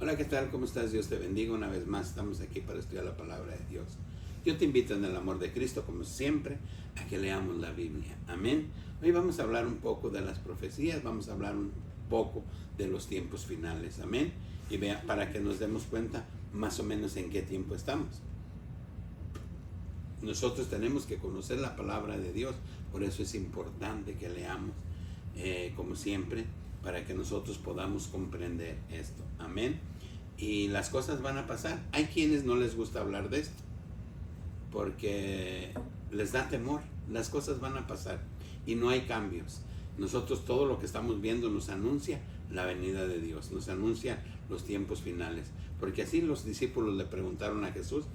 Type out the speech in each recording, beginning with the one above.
Hola, ¿qué tal? ¿Cómo estás? Dios te bendiga una vez más. Estamos aquí para estudiar la palabra de Dios. Yo te invito en el amor de Cristo, como siempre, a que leamos la Biblia. Amén. Hoy vamos a hablar un poco de las profecías, vamos a hablar un poco de los tiempos finales. Amén. Y vea, para que nos demos cuenta más o menos en qué tiempo estamos. Nosotros tenemos que conocer la palabra de Dios, por eso es importante que leamos, como siempre, para que nosotros podamos comprender esto. Amén. Y las cosas van a pasar. Hay quienes no les gusta hablar de esto, porque les da temor. Las cosas van a pasar y no hay cambios. Nosotros todo lo que estamos viendo nos anuncia la venida de Dios, nos anuncia los tiempos finales, porque así los discípulos le preguntaron a Jesús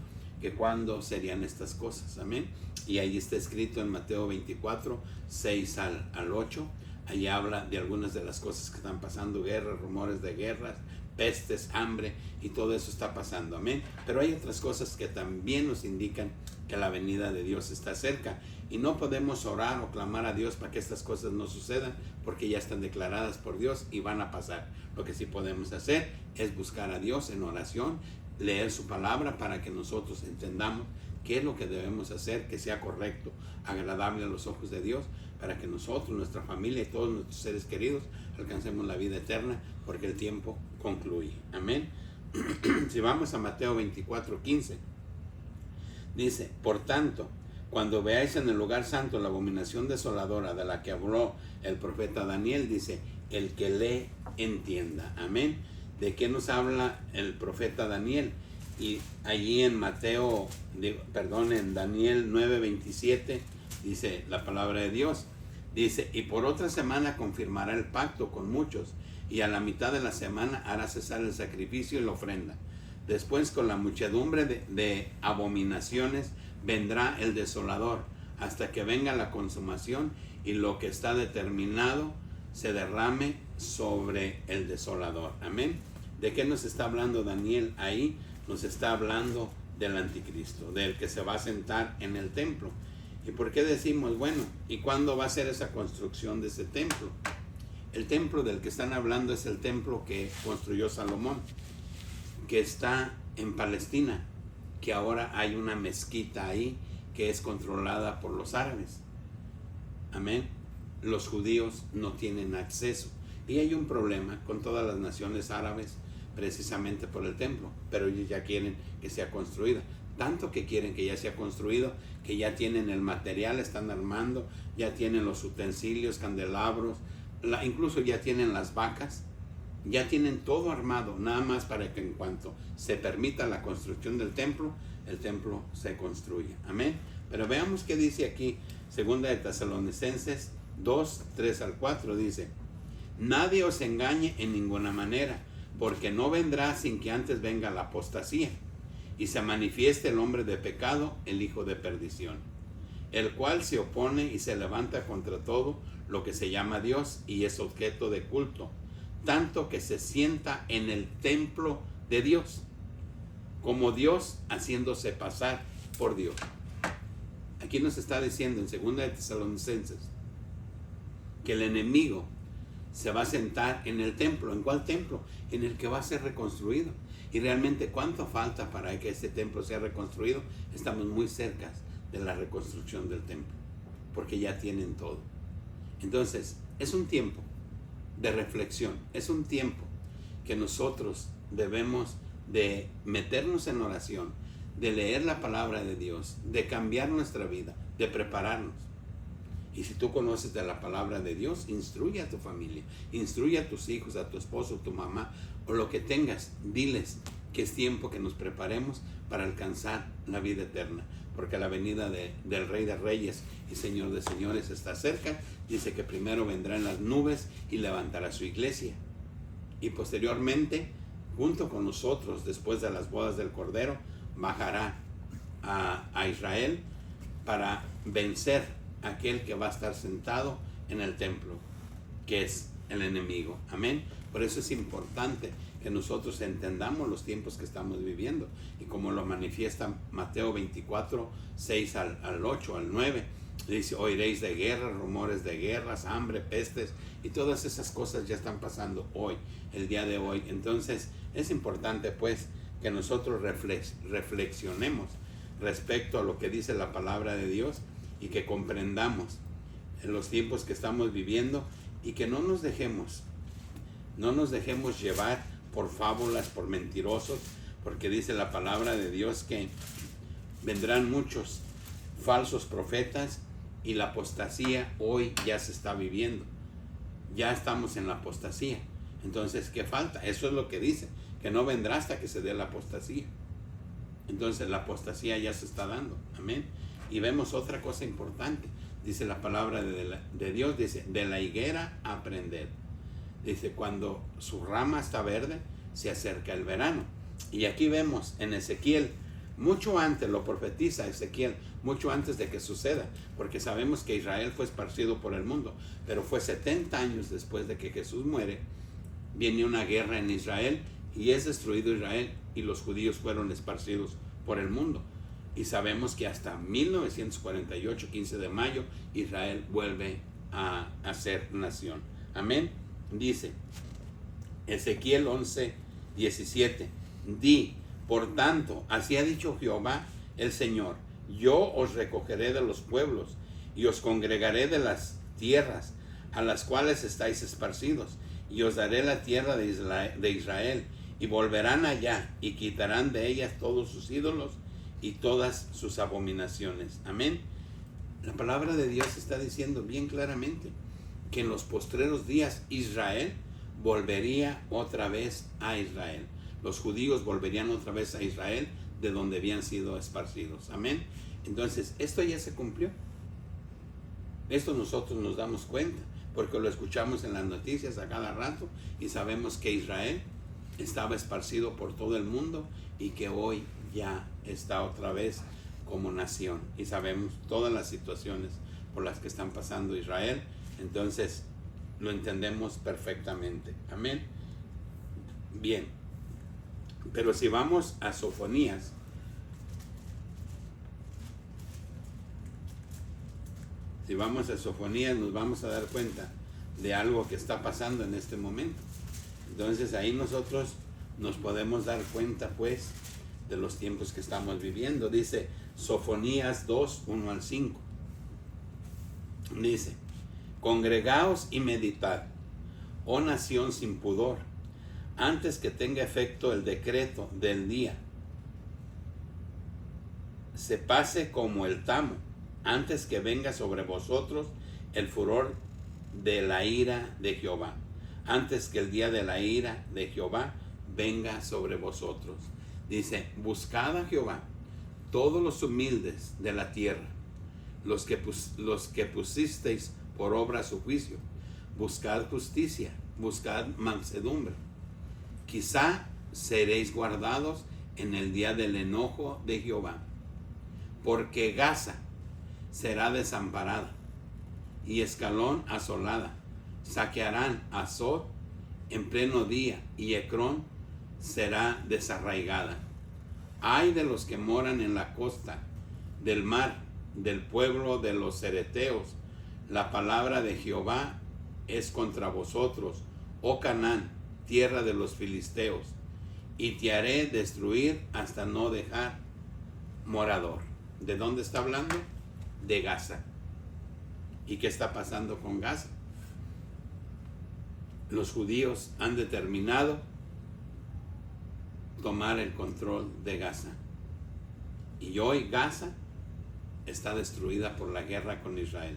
que cuándo serían estas cosas. Amén. Y ahí está escrito en Mateo 24, 6 al 8. Allí habla de algunas de las cosas que están pasando: guerras, rumores de guerras, pestes, hambre, y todo eso está pasando. Amén. Pero hay otras cosas que también nos indican que la venida de Dios está cerca, y no podemos orar o clamar a Dios para que estas cosas no sucedan, porque ya están declaradas por Dios y van a pasar. Lo que sí podemos hacer es buscar a Dios en oración, leer su palabra para que nosotros entendamos qué es lo que debemos hacer, que sea correcto, agradable a los ojos de Dios, para que nosotros, nuestra familia y todos nuestros seres queridos alcancemos la vida eterna, porque el tiempo concluye. Amén. Si vamos a Mateo 24, 15, dice: por tanto, cuando veáis en el lugar santo la abominación desoladora de la que habló el profeta Daniel, dice, el que lee entienda. Amén. ¿De qué nos habla el profeta Daniel? Y allí en en Daniel 9:27 dice la palabra de Dios. Dice: y por otra semana confirmará el pacto con muchos, y a la mitad de la semana hará cesar el sacrificio y la ofrenda. Después, con la muchedumbre de abominaciones, vendrá el desolador, hasta que venga la consumación, y lo que está determinado se derrame sobre el desolador. Amén. ¿De qué nos está hablando Daniel ahí? Nos está hablando del anticristo, del que se va a sentar en el templo. ¿Y por qué decimos, bueno, y cuándo va a ser esa construcción de ese templo? El templo del que están hablando es el templo que construyó Salomón, que está en Palestina, que ahora hay una mezquita ahí que es controlada por los árabes. Amén. Los judíos no tienen acceso, y hay un problema con todas las naciones árabes precisamente por el templo, pero ellos ya quieren que sea construida, tanto que quieren que ya sea construido, que ya tienen el material, están armando, ya tienen los utensilios, candelabros, incluso ya tienen las vacas, ya tienen todo armado, nada más para que en cuanto se permita la construcción del templo, el templo se construya. Amén. Pero veamos qué dice aquí, segunda de Tesalonicenses 2, 3 al 4, dice: nadie os engañe en ninguna manera, porque no vendrá sin que antes venga la apostasía, y se manifieste el hombre de pecado, el hijo de perdición, el cual se opone y se levanta contra todo lo que se llama Dios y es objeto de culto, tanto que se sienta en el templo de Dios, como Dios, haciéndose pasar por Dios. Aquí nos está diciendo en 2 de Tesalonicenses que el enemigo se va a sentar en el templo. ¿En cuál templo? En el que va a ser reconstruido. Y realmente, ¿cuánto falta para que este templo sea reconstruido? Estamos muy cerca de la reconstrucción del templo, porque ya tienen todo. Entonces, es un tiempo de reflexión, es un tiempo que nosotros debemos de meternos en oración, de leer la palabra de Dios, de cambiar nuestra vida, de prepararnos. Y si tú conoces de la palabra de Dios, instruye a tu familia, instruye a tus hijos, a tu esposo, a tu mamá, o lo que tengas. Diles que es tiempo que nos preparemos para alcanzar la vida eterna, porque la venida del Rey de Reyes y Señor de Señores está cerca. Dice que primero vendrá en las nubes y levantará su iglesia, y posteriormente, junto con nosotros, después de las bodas del Cordero, bajará a Israel para vencer aquel que va a estar sentado en el templo, que es el enemigo. Amén. Por eso es importante que nosotros entendamos los tiempos que estamos viviendo, y como lo manifiesta Mateo 24, 6 al 8, al 9, dice: oiréis de guerras, rumores de guerras, hambre, pestes, y todas esas cosas ya están pasando hoy, el día de hoy. Entonces Es importante pues que nosotros reflexionemos respecto a lo que dice la palabra de Dios y que comprendamos en los tiempos que estamos viviendo y que no nos dejemos llevar por fábulas, por mentirosos, porque dice la palabra de Dios que vendrán muchos falsos profetas y la apostasía hoy ya se está viviendo. Ya estamos en la apostasía. Entonces, ¿qué falta? Eso es lo que dice, que no vendrá hasta que se dé la apostasía. Entonces, la apostasía ya se está dando. Amén. Y vemos otra cosa importante. Dice la palabra de Dios, dice, de la higuera aprended. Dice, cuando su rama está verde, se acerca el verano. Y aquí vemos en Ezequiel, mucho antes, lo profetiza Ezequiel, mucho antes de que suceda, porque sabemos que Israel fue esparcido por el mundo, pero fue 70 años después de que Jesús muere, viene una guerra en Israel y es destruido Israel y los judíos fueron esparcidos por el mundo. Y sabemos que hasta 1948, 15 de mayo, Israel vuelve a ser nación. Amén. Dice Ezequiel 11, 17, di, por tanto, así ha dicho Jehová el Señor, yo os recogeré de los pueblos y os congregaré de las tierras a las cuales estáis esparcidos, y os daré la tierra de Israel, y volverán allá y quitarán de ellas todos sus ídolos y todas sus abominaciones. Amén. La palabra de Dios está diciendo bien claramente que en los postreros días Israel volvería otra vez a Israel. Los judíos volverían otra vez a Israel de donde habían sido esparcidos. Amén. Entonces, esto ya se cumplió. Esto nosotros nos damos cuenta porque lo escuchamos en las noticias a cada rato y sabemos que Israel estaba esparcido por todo el mundo y que hoy ya está otra vez como nación. Y sabemos todas las situaciones por las que están pasando Israel. Entonces, lo entendemos perfectamente. Amén. Bien. Pero si vamos a Sofonías, nos vamos a dar cuenta de algo que está pasando en este momento. Entonces ahí nosotros nos podemos dar cuenta pues de los tiempos que estamos viviendo. Dice Sofonías 2, 1 al 5. Dice, congregaos y meditad, oh nación sin pudor, antes que tenga efecto el decreto del día, se pase como el tamo, antes que venga sobre vosotros el furor de la ira de Jehová, antes que el día de la ira de Jehová venga sobre vosotros. Dice, buscad a Jehová, todos los humildes de la tierra, los que pusisteis por obra su juicio, buscad justicia, buscad mansedumbre. Quizá seréis guardados en el día del enojo de Jehová, porque Gaza será desamparada y Escalón asolada. Saquearán a Sod en pleno día y Ecrón será desarraigada. Ay de los que moran en la costa del mar, del pueblo de los cereteos. La palabra de Jehová es contra vosotros, oh Canaán, tierra de los filisteos, y te haré destruir hasta no dejar morador. ¿De dónde está hablando? De Gaza. ¿Y qué está pasando con Gaza? Los judíos han determinado tomar el control de Gaza. Y hoy Gaza está destruida por la guerra con Israel.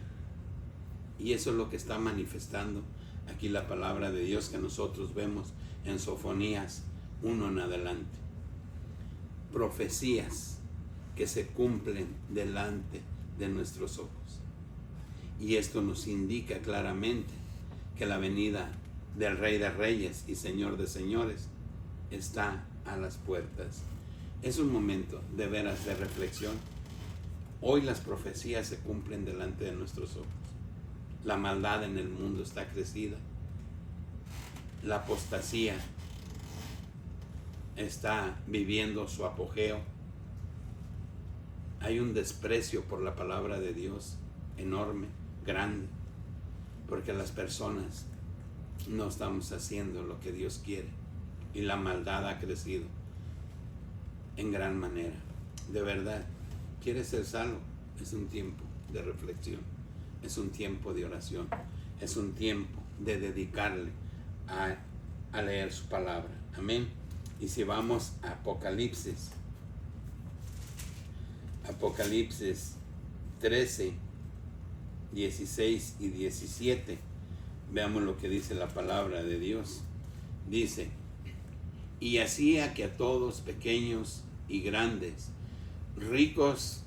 Y eso es lo que está manifestando aquí la palabra de Dios que nosotros vemos en Sofonías 1 en adelante. Profecías que se cumplen delante de nuestros ojos. Y esto nos indica claramente que la venida del Rey de Reyes y Señor de Señores está a las puertas. Es un momento de veras de reflexión. Hoy las profecías se cumplen delante de nuestros ojos. La maldad en el mundo está crecida. La apostasía está viviendo su apogeo. Hay un desprecio por la palabra de Dios enorme, grande, porque las personas no estamos haciendo lo que Dios quiere. y la maldad ha crecido en gran manera. De verdad, ¿quieres ser salvo? Es un tiempo de reflexión, es un tiempo de oración, es un tiempo de dedicarle a leer su palabra. Amén. Y si vamos a Apocalipsis 13, 16 y 17, veamos lo que dice la palabra de Dios. Dice: y hacía que a todos, pequeños y grandes, ricos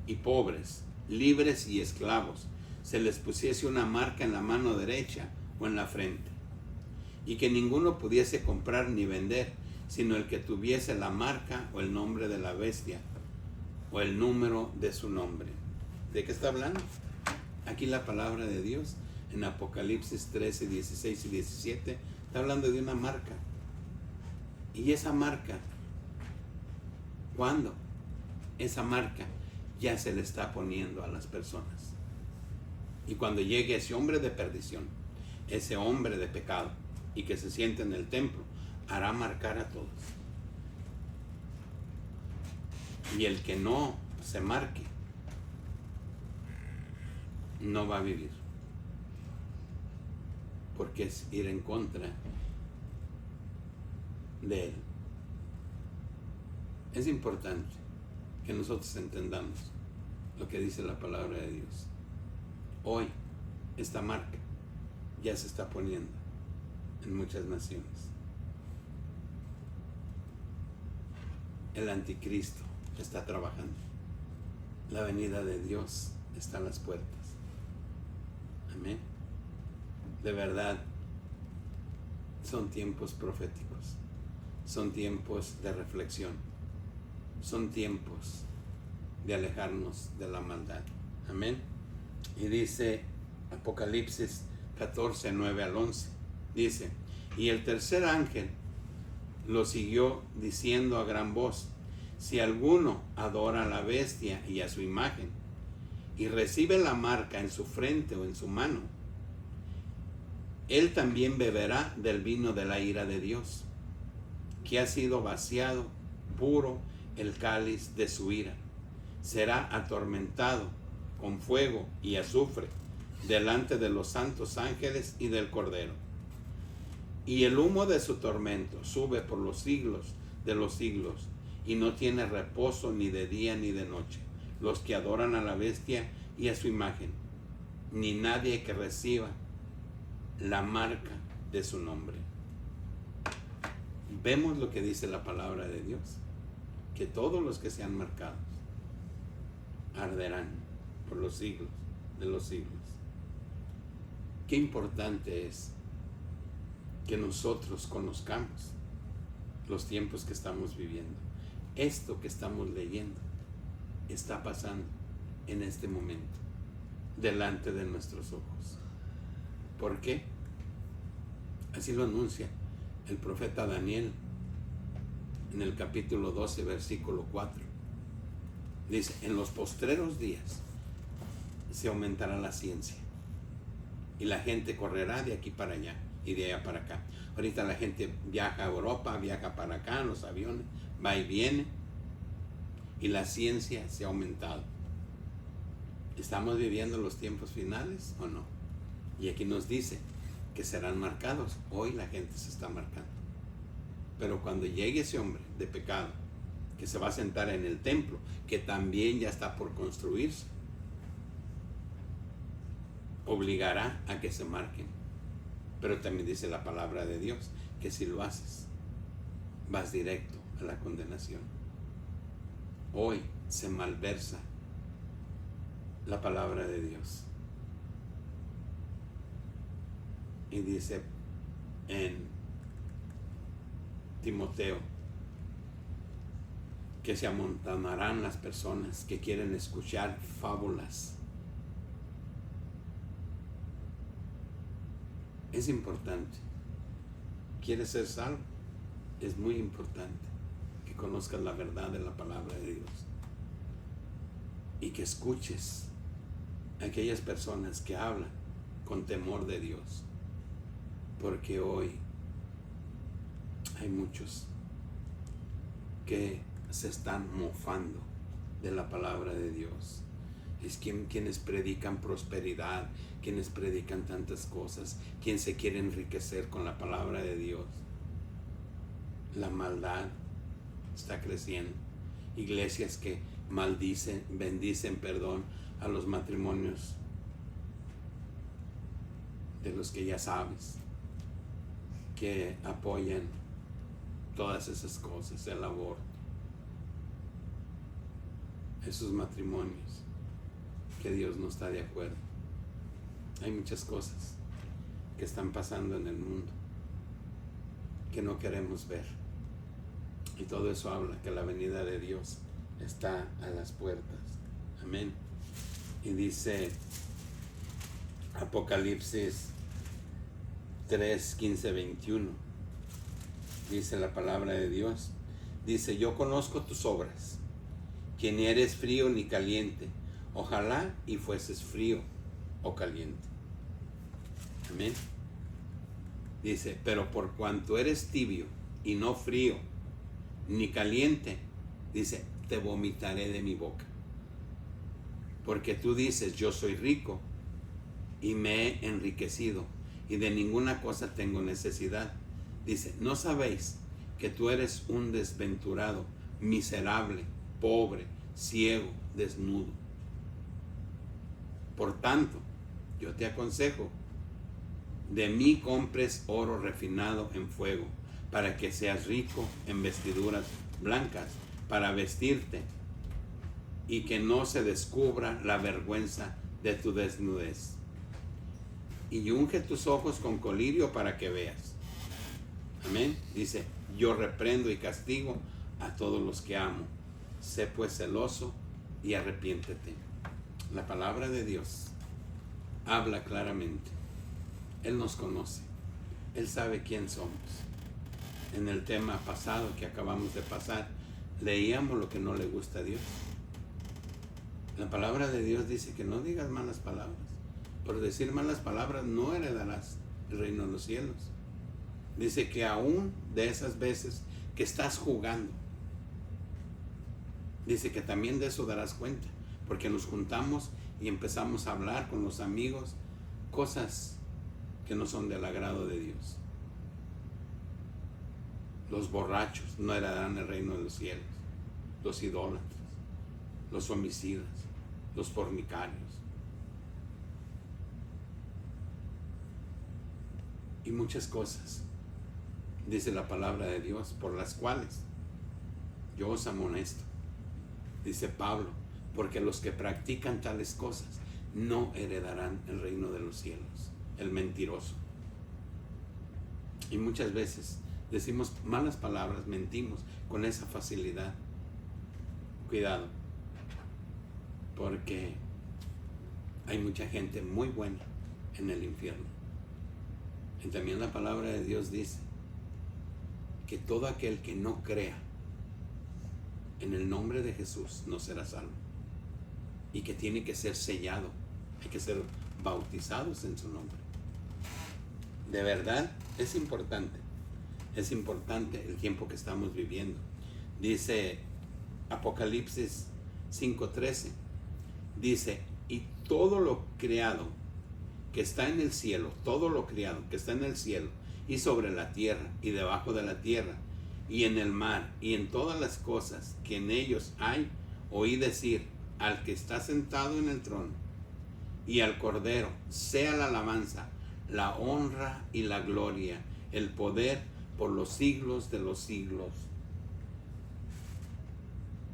y pobres, libres y esclavos, se les pusiese una marca en la mano derecha o en la frente, y que ninguno pudiese comprar ni vender, sino el que tuviese la marca o el nombre de la bestia o el número de su nombre. ¿De qué está hablando? Aquí la palabra de Dios en Apocalipsis 13, 16 y 17 está hablando de una marca. Y esa marca, ¿cuándo? Esa marca ya se le está poniendo a las personas. Y cuando llegue ese hombre de perdición, ese hombre de pecado, y que se siente en el templo, hará marcar a todos. Y el que no se marque, no va a vivir. Porque es ir en contra de él. Es importante que nosotros entendamos lo que dice la palabra de Dios. Hoy esta marca ya se está poniendo en muchas naciones. El anticristo está trabajando. La venida de Dios está a las puertas. Amén. De verdad, son tiempos proféticos. Son tiempos de reflexión. Son tiempos de alejarnos de la maldad. Amén. Y dice Apocalipsis 14, 9 al 11. Dice: y el tercer ángel lo siguió diciendo a gran voz: si alguno adora a la bestia y a su imagen, y recibe la marca en su frente o en su mano, él también beberá del vino de la ira de Dios, que ha sido vaciado, puro el cáliz de su ira. Será atormentado con fuego y azufre delante de los santos ángeles y del Cordero. Y el humo de su tormento sube por los siglos de los siglos, y no tiene reposo ni de día ni de noche los que adoran a la bestia y a su imagen, ni nadie que reciba la marca de su nombre. Vemos lo que dice la palabra de Dios, que todos los que sean marcados arderán por los siglos de los siglos. Qué importante es que nosotros conozcamos los tiempos que estamos viviendo. Esto que estamos leyendo está pasando en este momento delante de nuestros ojos. ¿Por qué? Así lo anuncia el profeta Daniel en el capítulo 12, versículo 4. Dice: en los postreros días se aumentará la ciencia y la gente correrá de aquí para allá y de allá para acá. Ahorita la gente viaja a Europa, viaja para acá en los aviones, va y viene, y la ciencia se ha aumentado. ¿Estamos viviendo los tiempos finales o no? Y aquí nos dice que serán marcados. Hoy la gente se está marcando. Pero cuando llegue ese hombre de pecado, que se va a sentar en el templo, que también ya está por construirse, obligará a que se marquen. Pero también dice la palabra de Dios que si lo haces, vas directo a la condenación. Hoy se malversa la palabra de Dios. Y dice en Timoteo que se amontonarán las personas que quieren escuchar fábulas. Es importante. ¿Quieres ser salvo? Es muy importante que conozcas la verdad de la palabra de Dios y que escuches a aquellas personas que hablan con temor de Dios, porque hoy hay muchos que se están mofando de la palabra de Dios. Es quienes predican prosperidad, quienes predican tantas cosas, quien se quiere enriquecer con la palabra de Dios. La maldad está creciendo. Iglesias que bendicen, a los matrimonios de los que ya sabes, que apoyan todas esas cosas, el aborto, esos matrimonios que Dios no está de acuerdo. Hay muchas cosas que están pasando en el mundo que no queremos ver, y todo eso habla que la venida de Dios está a las puertas. Amén. Y dice Apocalipsis 3, 15, 21, dice la palabra de Dios, dice: yo conozco tus obras, que ni eres frío ni caliente. Ojalá y fueses frío o caliente. Amén. Dice: pero por cuanto eres tibio y no frío ni caliente, dice, te vomitaré de mi boca. Porque tú dices: yo soy rico y me he enriquecido y de ninguna cosa tengo necesidad. Dice: ¿no sabéis que tú eres un desventurado, miserable, pobre, ciego, desnudo? Por tanto, yo te aconsejo, de mí compres oro refinado en fuego, para que seas rico en vestiduras blancas, para vestirte, y que no se descubra la vergüenza de tu desnudez. Y unge tus ojos con colirio para que veas. Amén. Dice: yo reprendo y castigo a todos los que amo. Sé pues celoso y arrepiéntete. La palabra de Dios habla claramente. Él nos conoce. Él sabe quién somos. En el tema pasado que acabamos de pasar, leíamos lo que no le gusta a Dios. La palabra de Dios dice que no digas malas palabras. Por decir malas palabras no heredarás el reino de los cielos. Dice que aún de esas veces que estás jugando, dice que también de eso darás cuenta, porque nos juntamos y empezamos a hablar con los amigos cosas que no son del agrado de Dios. Los borrachos no heredarán el reino de los cielos, los idólatras, los homicidas, los fornicarios y muchas cosas, dice la palabra de Dios, por las cuales yo os amonesto, dice Pablo, porque los que practican tales cosas no heredarán el reino de los cielos. El mentiroso. Y muchas veces decimos malas palabras, mentimos con esa facilidad. Cuidado, porque hay mucha gente muy buena en el infierno. Y también la palabra de Dios dice que todo aquel que no crea en el nombre de Jesús no será salvo, y que tiene que ser sellado, hay que ser bautizados en su nombre. De verdad es importante el tiempo que estamos viviendo. Dice Apocalipsis 5:13, dice: y todo lo creado que está en el cielo, todo lo criado que está en el cielo y sobre la tierra y debajo de la tierra y en el mar y en todas las cosas que en ellos hay, oí decir al que está sentado en el trono y al Cordero, sea la alabanza, la honra y la gloria, el poder por los siglos de los siglos.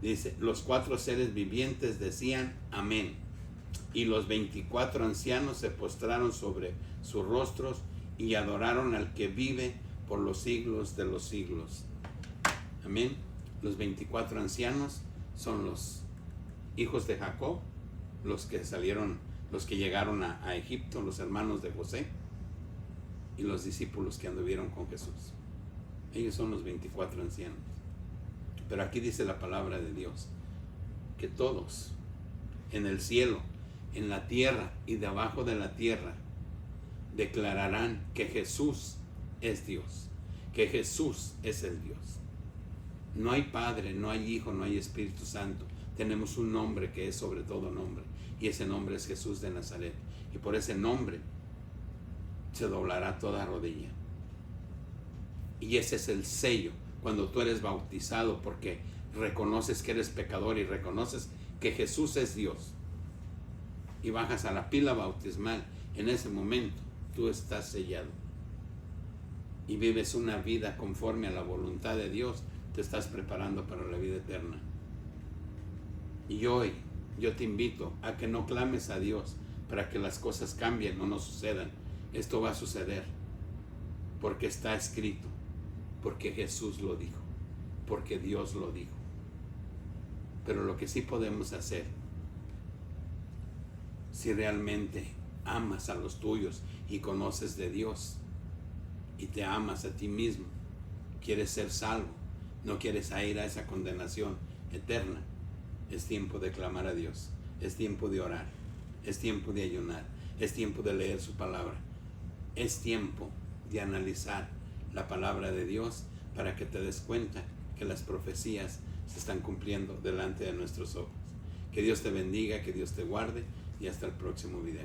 Dice: los 4 seres vivientes decían amén, y los 24 ancianos se postraron sobre sus rostros y adoraron al que vive por los siglos de los siglos. Amén. Los 24 ancianos son los hijos de Jacob, los que llegaron a Egipto, los hermanos de José, y los discípulos que anduvieron con Jesús. Ellos son los 24 ancianos. Pero aquí dice la palabra de Dios que todos en el cielo, en la tierra y debajo de la tierra declararán que Jesús es Dios, que Jesús es el Dios. No hay Padre, no hay Hijo, no hay Espíritu Santo. Tenemos un nombre que es sobre todo nombre, y ese nombre es Jesús de Nazaret. Y por ese nombre se doblará toda rodilla. Y ese es el sello cuando tú eres bautizado, porque reconoces que eres pecador y reconoces que Jesús es Dios. Y bajas a la pila bautismal. En ese momento tú estás sellado. Y vives una vida conforme a la voluntad de Dios. Te estás preparando para la vida eterna. Y hoy yo te invito a que no clames a Dios para que las cosas cambien o no sucedan. Esto va a suceder porque está escrito, porque Jesús lo dijo, porque Dios lo dijo. Pero lo que sí podemos hacer, si realmente amas a los tuyos y conoces de Dios y te amas a ti mismo, quieres ser salvo, no quieres ir a esa condenación eterna, es tiempo de clamar a Dios, es tiempo de orar, es tiempo de ayunar, es tiempo de leer su palabra, es tiempo de analizar la palabra de Dios para que te des cuenta que las profecías se están cumpliendo delante de nuestros ojos. Que Dios te bendiga, que Dios te guarde y hasta el próximo video.